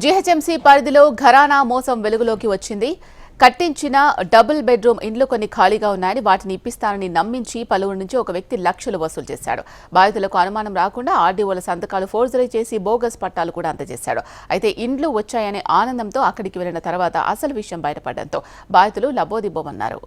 GHMC పరిధిలో ఘరానా మోసం వెలుగులోకి వచ్చింది. కట్టించిన డబుల్ బెడ్రూమ్ ఇండ్లు కొన్ని ఖాళీగా ఉన్నాయని వాటిని ఇప్పిస్తానని నమ్మించి పలువురి నుంచి ఒక వ్యక్తి లక్షలు వసూలు చేశాడు. బాధితులకు అనుమానం రాకుండా ఆర్డీఓల సంతకాలు ఫోర్జరీ చేసి బోగస్ పట్టాలు కూడా అందజేశాడు. అయితే ఇండ్లు వచ్చాయనే ఆనందంతో అక్కడికి వెళ్లిన తర్వాత అసలు విషయం బయటపడడంతో బాధితులు లబోదిబోమన్నారు.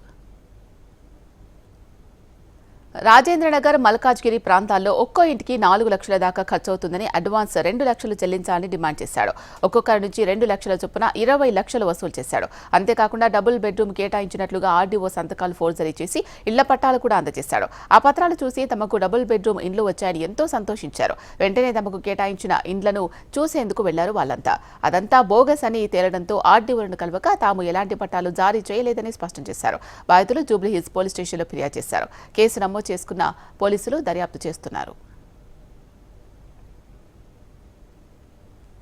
రాజేంద్రనగర్, మల్కాజ్గిరి ప్రాంతాల్లో ఒక్కో ఇంటికి 4 లక్షల దాకా ఖర్చవుతుందని అడ్వాన్స్ 2 లక్షలు చెల్లించాలని డిమాండ్ చేశాడు. ఒక్కొక్కరి నుంచి 2 లక్షల చొప్పున 20 లక్షలు వసూలు చేశాడు. అంతేకాకుండా డబుల్ బెడ్రూమ్ కేటాయించినట్లుగా ఆర్డీఓ సంతకాలు ఫోర్జరీ చేసి ఇళ్ల పట్టాలు కూడా అందజేశాడు. ఆ పత్రాలు చూసి తమకు డబుల్ బెడ్రూమ్ ఇండ్లు వచ్చాయని ఎంతో సంతోషించారు. వెంటనే తమకు కేటాయించిన ఇండ్లను చూసేందుకు వెళ్లారు వాళ్ళంతా. అదంతా బోగస్ అని తేలడంతో ఆర్డీఓలను కలవక తాము ఎలాంటి పట్టాలు జారీ చేయలేదని స్పష్టం చేశారు. బాధితులు జూబ్లీహిల్స్ పోలీస్ స్టేషన్లో ఫిర్యాదు చేశారు. కేసు నమోదు చేసుకున్న పోలీసులు దర్యాప్తు చేస్తున్నారు.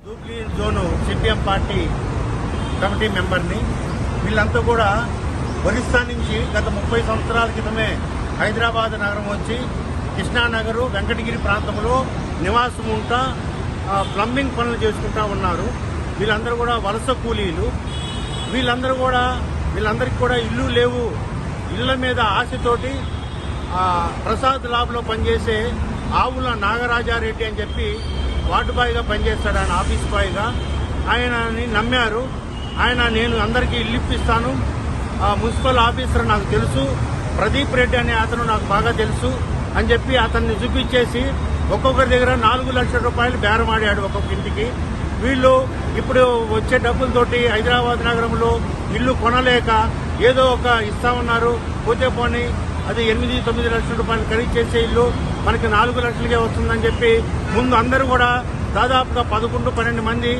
Jubilee Hills zone CPM party committee మెంబర్ని. వీళ్ళంతా కూడా ఒరిస్సా నుంచి గత 30 సంవత్సరాల క్రితమే హైదరాబాద్ నగరం వచ్చి కృష్ణానగరు, వెంకటగిరి ప్రాంతంలో నివాసం ఉంటా ప్లంబింగ్ పనులు చేసుకుంటా ఉన్నారు. వీళ్ళందరూ కూడా వలస కూలీలు. వీళ్ళందరికీ కూడా ఇల్లు లేవు. ఇళ్ల మీద ఆశతోటి ప్రసాద్ ల్యాబ్లో పనిచేసే ఆవుల నాగరాజారెడ్డి అని చెప్పి వార్డు బాయ్గా పనిచేస్తాడు. ఆయన ఆఫీస్ బాయ్గా ఆయనని నమ్మారు. నేను అందరికీ ఇల్లు ఇప్పిస్తాను, మున్సిపల్ ఆఫీసర్ నాకు తెలుసు, ప్రదీప్ రెడ్డి అనే అతను నాకు బాగా తెలుసు అని చెప్పి అతన్ని చూపించేసి ఒక్కొక్కరి దగ్గర 4 లక్షల రూపాయలు బేరమాడాడు ఒక్కొక్క ఇంటికి. వీళ్ళు ఇప్పుడు వచ్చే డబ్బులతోటి హైదరాబాద్ నగరంలో ఇల్లు కొనలేక ఏదో ఒక ఇస్తామన్నారు. పోతే పోనీ అది 8-9 లక్షల రూపాయలు ఖరీదు చేసే ఇల్లు మనకి 4 లక్షలకే వస్తుందని చెప్పి ముందు అందరూ కూడా దాదాపుగా 11-12 మంది